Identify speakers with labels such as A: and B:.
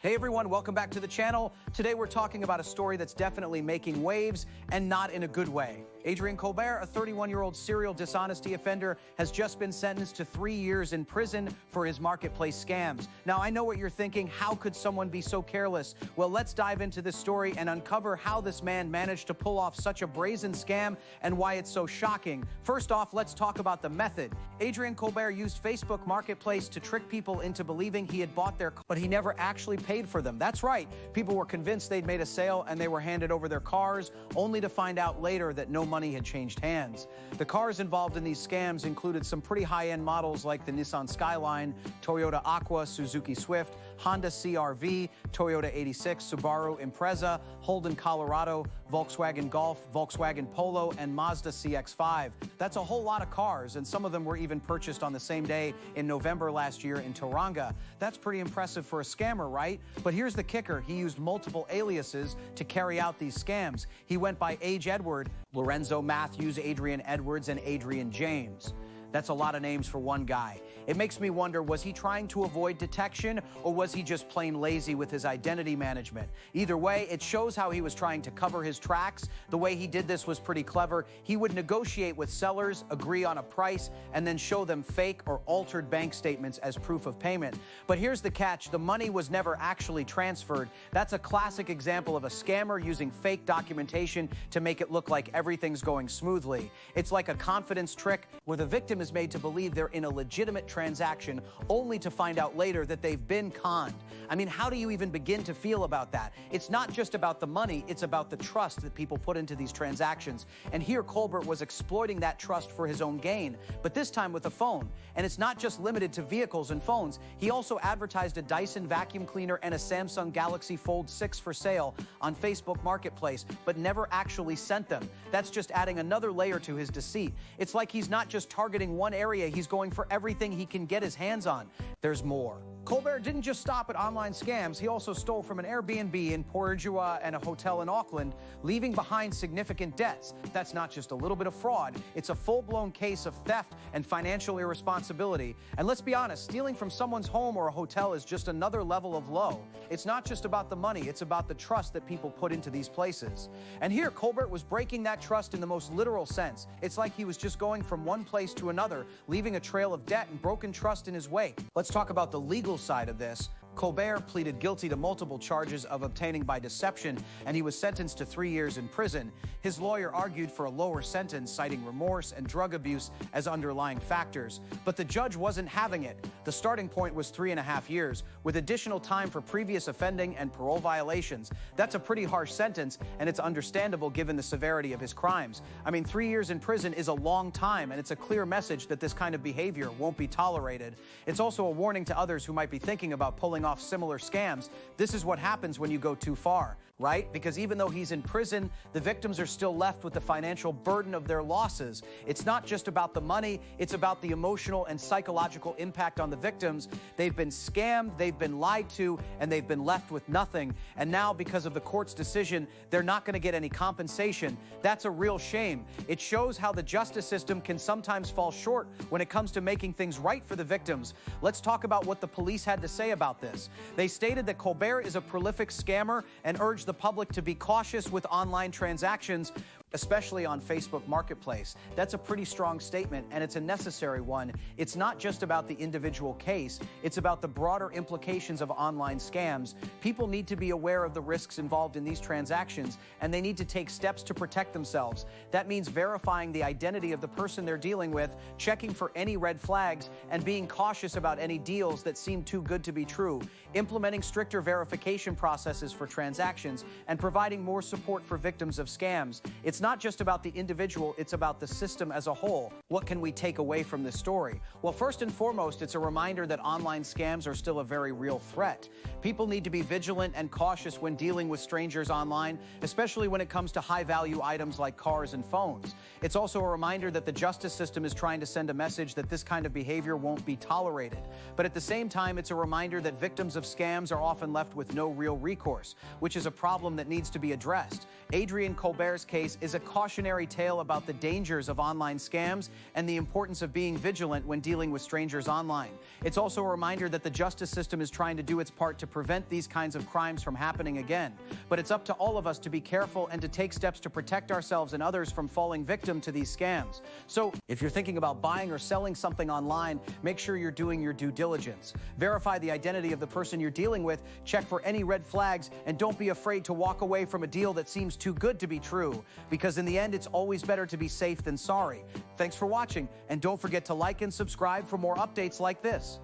A: Hey everyone, welcome back to the channel. Today we're talking about a story that's definitely making waves and not in a good way. Adrian Colbert, a 31-year-old serial dishonesty offender, has just been sentenced to 3 years in prison for his marketplace scams. Now, I know what you're thinking. How could someone be so careless? Well, let's dive into this story and uncover how this man managed to pull off such a brazen scam and why it's so shocking. First off, let's talk about the method. Adrian Colbert used Facebook Marketplace to trick people into believing he had bought their car, but he never actually paid for them. That's right. People were convinced they'd made a sale and they were handed over their cars, only to find out later that no money had changed hands. The cars involved in these scams included some pretty high-end models like the Nissan Skyline, Toyota Aqua, Suzuki Swift, Honda CR-V, Toyota 86, Subaru Impreza, Holden Colorado, Volkswagen Golf, Volkswagen Polo, and Mazda CX-5. That's a whole lot of cars, and some of them were even purchased on the same day in November last year in Tauranga. That's pretty impressive for a scammer, right? But here's the kicker. He used multiple aliases to carry out these scams. He went by Age Edward, Lorenzo Matthews, Adrian Edwards, and Adrian James. That's a lot of names for one guy. It makes me wonder, was he trying to avoid detection, or was he just plain lazy with his identity management? Either way, it shows how he was trying to cover his tracks. The way he did this was pretty clever. He would negotiate with sellers, agree on a price, and then show them fake or altered bank statements as proof of payment. But here's the catch. The money was never actually transferred. That's a classic example of a scammer using fake documentation to make it look like everything's going smoothly. It's like a confidence trick where the victim is made to believe they're in a legitimate transaction only to find out later that they've been conned. I mean, how do you even begin to feel about that? It's not just about the money, it's about the trust that people put into these transactions. And here Colbert was exploiting that trust for his own gain, but this time with a phone. And it's not just limited to vehicles and phones. He also advertised a Dyson vacuum cleaner and a Samsung Galaxy Fold 6 for sale on Facebook Marketplace, but never actually sent them. That's just adding another layer to his deceit. It's like he's not just targeting one area, he's going for everything he can get his hands on. There's more. Colbert didn't just stop at online scams. He also stole from an Airbnb in Porrigua and a hotel in Auckland, leaving behind significant debts. That's not just a little bit of fraud. It's a full-blown case of theft and financial irresponsibility. And let's be honest, stealing from someone's home or a hotel is just another level of low. It's not just about the money, it's about the trust that people put into these places. And here, Colbert was breaking that trust in the most literal sense. It's like he was just going from one place to another, leaving a trail of debt and broken trust in his wake. Let's talk about the legal side of this. Colbert pleaded guilty to multiple charges of obtaining by deception, and he was sentenced to 3 years in prison. His lawyer argued for a lower sentence, citing remorse and drug abuse as underlying factors. But the judge wasn't having it. The starting point was 3.5 years, with additional time for previous offending and parole violations. That's a pretty harsh sentence, and it's understandable given the severity of his crimes. I mean, 3 years in prison is a long time, and it's a clear message that this kind of behavior won't be tolerated. It's also a warning to others who might be thinking about pulling off similar scams. This is what happens when you go too far, right? Because even though he's in prison, the victims are still left with the financial burden of their losses. It's not just about the money, it's about the emotional and psychological impact on the victims. They've been scammed, they've been lied to, and they've been left with nothing. And now, because of the court's decision, they're not going to get any compensation. That's a real shame. It shows how the justice system can sometimes fall short when it comes to making things right for the victims. Let's talk about what the police had to say about this. They stated that Colbert is a prolific scammer and urged the public to be cautious with online transactions, especially on Facebook Marketplace. That's a pretty strong statement, and it's a necessary one. It's not just about the individual case, it's about the broader implications of online scams. People need to be aware of the risks involved in these transactions, and they need to take steps to protect themselves. That means verifying the identity of the person they're dealing with, checking for any red flags, and being cautious about any deals that seem too good to be true, implementing stricter verification processes for transactions, and providing more support for victims of scams. It's not just about the individual, it's about the system as a whole. What can we take away from this story? Well, first and foremost, it's a reminder that online scams are still a very real threat. People need to be vigilant and cautious when dealing with strangers online, especially when it comes to high-value items like cars and phones. It's also a reminder that the justice system is trying to send a message that this kind of behavior won't be tolerated. But at the same time, it's a reminder that victims of scams are often left with no real recourse, which is a problem that needs to be addressed. Adrian Colbert's case is a cautionary tale about the dangers of online scams and the importance of being vigilant when dealing with strangers online. It's also a reminder that the justice system is trying to do its part to prevent these kinds of crimes from happening again. But it's up to all of us to be careful and to take steps to protect ourselves and others from falling victim to these scams. So if you're thinking about buying or selling something online, make sure you're doing your due diligence. Verify the identity of the person you're dealing with, check for any red flags, and don't be afraid to walk away from a deal that seems too good to be true, because in the end, it's always better to be safe than sorry. Thanks for watching, and don't forget to like and subscribe for more updates like this.